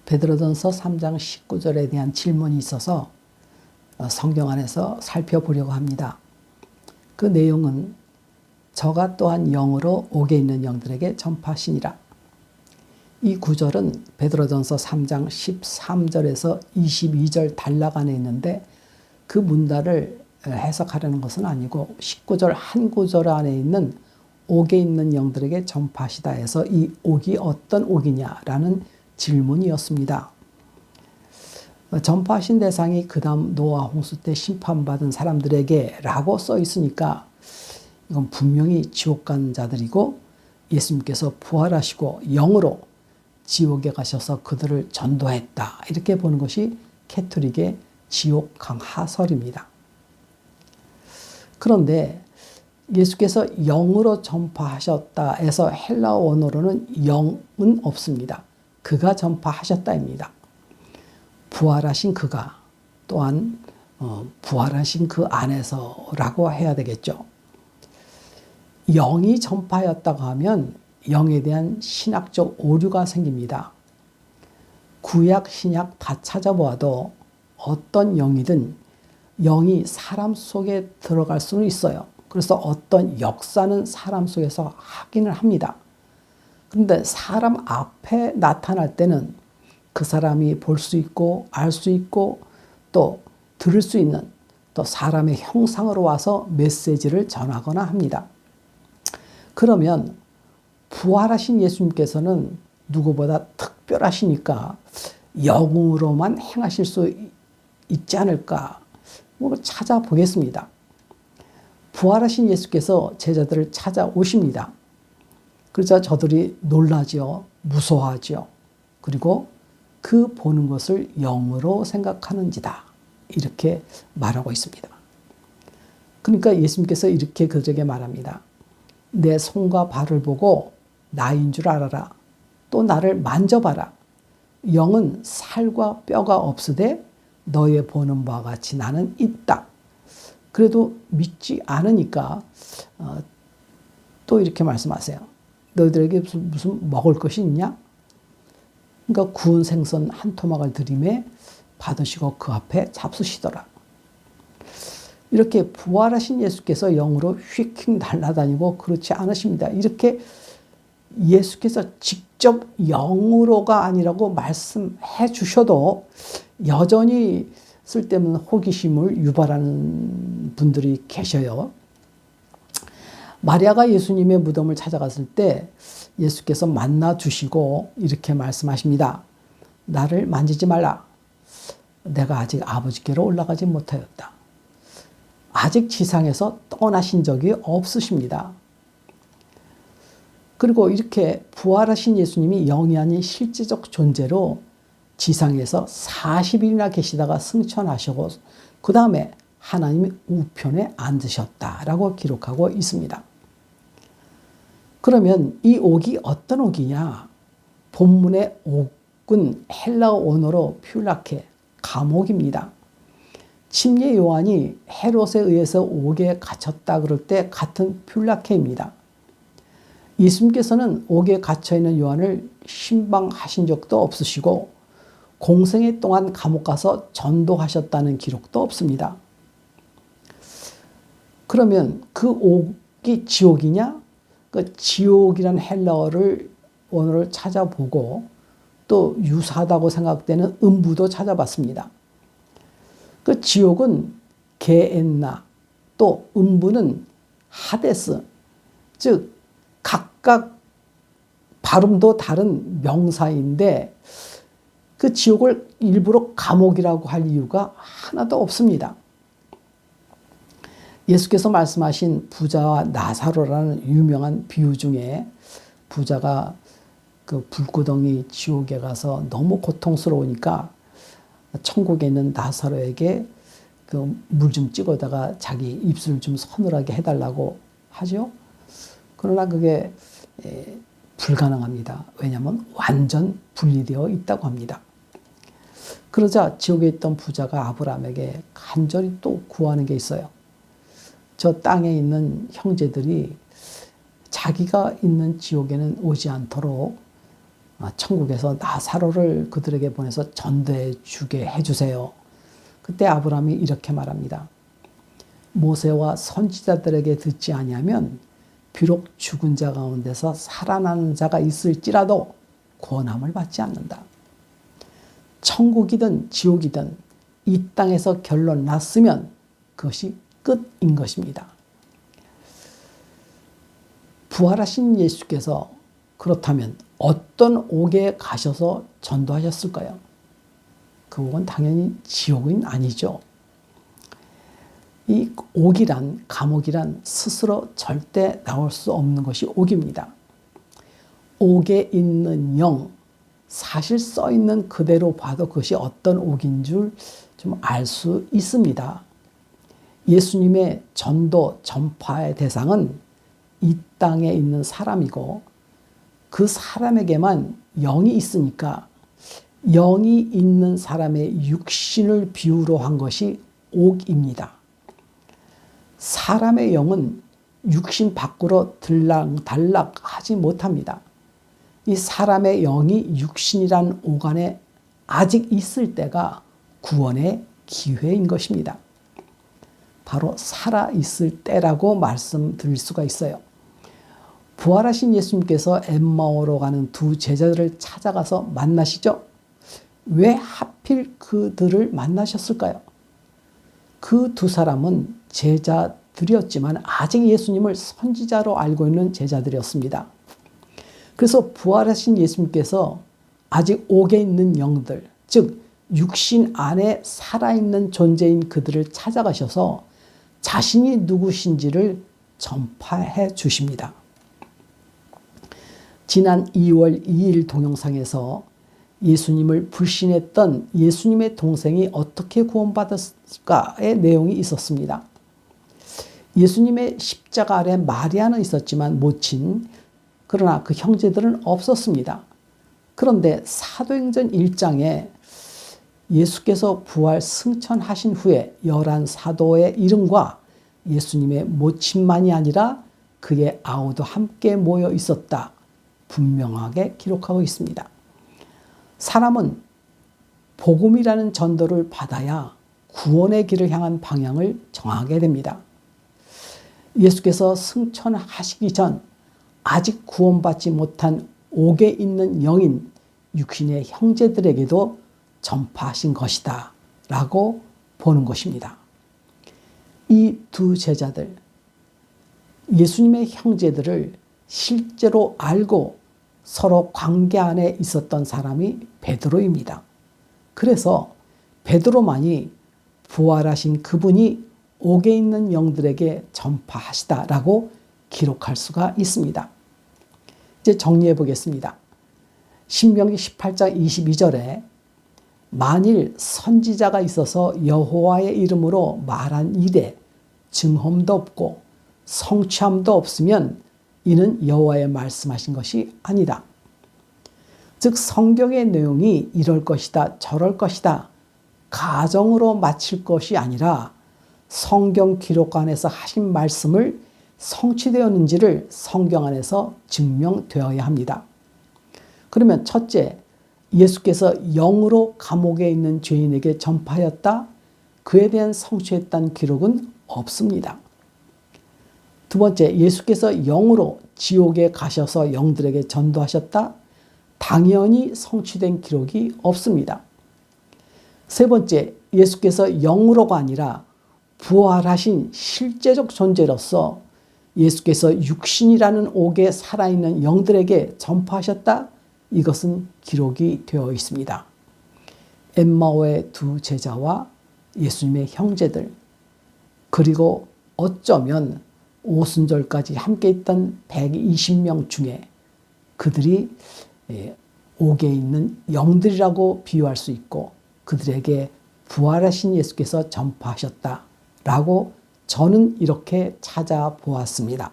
베드로전서 3장 19절에 대한 질문이 있어서 성경 안에서 살펴보려고 합니다. 그 내용은 저가 또한 영으로 옥에 있는 영들에게 전파하시니라. 이 구절은 베드로전서 3장 13절에서 22절 단락 안에 있는데 그 문단을 해석하려는 것은 아니고 19절 한 구절 안에 있는 옥에 있는 영들에게 전파하시다 해서 이 옥이 어떤 옥이냐라는 질문이었습니다. 전파하신 대상이 그 다음 노아 홍수 때 심판받은 사람들에게 라고 써 있으니까 이건 분명히 지옥 간 자들이고 예수님께서 부활하시고 영으로 지옥에 가셔서 그들을 전도했다. 이렇게 보는 것이 캐톨릭의 지옥 강하설입니다. 그런데 예수께서 영으로 전파하셨다 해서 헬라어 원어로는 영은 없습니다. 그가 전파하셨다입니다. 부활하신 그가 또한 부활하신 그 안에서라고 해야 되겠죠. 영이 전파하였다고 하면 영에 대한 신학적 오류가 생깁니다. 구약, 신약 다 찾아보아도 어떤 영이든 영이 사람 속에 들어갈 수는 있어요. 그래서 어떤 역사는 사람 속에서 하기는 합니다. 그런데 사람 앞에 나타날 때는 그 사람이 볼 수 있고 알 수 있고 또 들을 수 있는 또 사람의 형상으로 와서 메시지를 전하거나 합니다. 그러면 부활하신 예수님께서는 누구보다 특별하시니까 영으로만 행하실 수 있지 않을까 찾아보겠습니다. 부활하신 예수께서 제자들을 찾아오십니다. 그러자 저들이 놀라죠. 무서워하죠. 그리고 그 보는 것을 영으로 생각하는지다. 이렇게 말하고 있습니다. 그러니까 예수님께서 이렇게 그들에게 말합니다. 내 손과 발을 보고 나인 줄 알아라. 또 나를 만져봐라. 영은 살과 뼈가 없으되 너의 보는 바와 같이 나는 있다. 그래도 믿지 않으니까 또 이렇게 말씀하세요. 너희들에게 무슨 먹을 것이 있냐? 그러니까 구운 생선 한 토막을 들이매 받으시고 그 앞에 잡수시더라. 이렇게 부활하신 예수께서 영으로 휙휙 날아다니고 그렇지 않으십니다. 이렇게 예수께서 직접 영으로가 아니라고 말씀해 주셔도 여전히 쓸데없는 호기심을 유발하는 분들이 계셔요. 마리아가 예수님의 무덤을 찾아갔을 때 예수께서 만나 주시고 이렇게 말씀하십니다. 나를 만지지 말라. 내가 아직 아버지께로 올라가지 못하였다. 아직 지상에서 떠나신 적이 없으십니다. 그리고 이렇게 부활하신 예수님이 영이 아닌 실제적 존재로 지상에서 40일이나 계시다가 승천하시고 그 다음에 하나님의 우편에 앉으셨다라고 기록하고 있습니다. 그러면 이 옥이 어떤 옥이냐? 본문의 옥은 헬라어 원어로 퓰라케, 감옥입니다. 침례 요한이 헤롯에 의해서 옥에 갇혔다 그럴 때 같은 퓰라케입니다. 예수님께서는 옥에 갇혀있는 요한을 신방하신 적도 없으시고 공생애 동안 감옥 가서 전도하셨다는 기록도 없습니다. 그러면 그 옥이 지옥이냐? 그 지옥이란 헬라어를 원어를 찾아보고 또 유사하다고 생각되는 음부도 찾아봤습니다. 그 지옥은 게엔나 또 음부는 하데스 즉 각각 발음도 다른 명사인데 그 지옥을 일부러 감옥이라고 할 이유가 하나도 없습니다. 예수께서 말씀하신 부자와 나사로라는 유명한 비유 중에 부자가 그 불구덩이 지옥에 가서 너무 고통스러우니까 천국에 있는 나사로에게 그 물 좀 찍어다가 자기 입술 좀 서늘하게 해달라고 하죠. 그러나 그게 불가능합니다. 왜냐하면 완전 분리되어 있다고 합니다. 그러자 지옥에 있던 부자가 아브라함에게 간절히 또 구하는 게 있어요. 저 땅에 있는 형제들이 자기가 있는 지옥에는 오지 않도록 천국에서 나사로를 그들에게 보내서 전도해 주게 해주세요. 그때 아브라함이 이렇게 말합니다. 모세와 선지자들에게 듣지 아니하면 비록 죽은 자 가운데서 살아나는 자가 있을지라도 구원함을 받지 않는다. 천국이든 지옥이든 이 땅에서 결론 났으면 그것이 끝인 것입니다. 부활하신 예수께서 그렇다면 어떤 옥에 가셔서 전도하셨을까요? 그 옥은 당연히 지옥은 아니죠. 이 옥이란, 감옥이란 스스로 절대 나올 수 없는 것이 옥입니다. 옥에 있는 영, 사실 써 있는 그대로 봐도 그것이 어떤 옥인 줄 좀 알 수 있습니다. 예수님의 전도, 전파의 대상은 이 땅에 있는 사람이고 그 사람에게만 영이 있으니까 영이 있는 사람의 육신을 비유로 한 것이 옥입니다. 사람의 영은 육신 밖으로 들락달락하지 못합니다. 이 사람의 영이 육신이란 옥 안에 아직 있을 때가 구원의 기회인 것입니다. 바로 살아있을 때라고 말씀드릴 수가 있어요. 부활하신 예수님께서 엠마오로 가는 두 제자들을 찾아가서 만나시죠? 왜 하필 그들을 만나셨을까요? 그 두 사람은 제자들이었지만 아직 예수님을 선지자로 알고 있는 제자들이었습니다. 그래서 부활하신 예수님께서 아직 옥에 있는 영들, 즉 육신 안에 살아있는 존재인 그들을 찾아가셔서 자신이 누구신지를 전파해 주십니다. 지난 2월 2일 동영상에서 예수님을 불신했던 예수님의 동생이 어떻게 구원받았을까의 내용이 있었습니다. 예수님의 십자가 아래 마리아는 있었지만 모친, 그러나 그 형제들은 없었습니다. 그런데 사도행전 1장에 예수께서 부활 승천하신 후에 11사도의 이름과 예수님의 모친만이 아니라 그의 아우도 함께 모여 있었다. 분명하게 기록하고 있습니다. 사람은 복음이라는 전도를 받아야 구원의 길을 향한 방향을 정하게 됩니다. 예수께서 승천하시기 전 아직 구원받지 못한 옥에 있는 영인 육신의 형제들에게도 전파하신 것이다 라고 보는 것입니다. 이 두 제자들, 예수님의 형제들을 실제로 알고 서로 관계 안에 있었던 사람이 베드로입니다. 그래서 베드로만이 부활하신 그분이 옥에 있는 영들에게 전파하시다라고 기록할 수가 있습니다. 이제 정리해 보겠습니다. 신명기 18장 22절에 만일 선지자가 있어서 여호와의 이름으로 말한 일에 증험도 없고 성취함도 없으면 이는 여호와의 말씀하신 것이 아니다. 즉 성경의 내용이 이럴 것이다 저럴 것이다 가정으로 마칠 것이 아니라 성경 기록 안에서 하신 말씀을 성취되었는지를 성경 안에서 증명되어야 합니다. 그러면 첫째, 예수께서 영으로 감옥에 있는 죄인에게 전파하였다. 그에 대한 성취했다는 기록은 없습니다. 두 번째, 예수께서 영으로 지옥에 가셔서 영들에게 전도하셨다. 당연히 성취된 기록이 없습니다. 세 번째, 예수께서 영으로가 아니라 부활하신 실제적 존재로서 예수께서 육신이라는 옥에 살아있는 영들에게 전파하셨다. 이것은 기록이 되어 있습니다. 엠마오의 두 제자와 예수님의 형제들, 그리고 어쩌면 오순절까지 함께 있던 120명 중에 그들이 옥에 있는 영들이라고 비유할 수 있고 그들에게 부활하신 예수께서 전파하셨다라고 저는 이렇게 찾아보았습니다.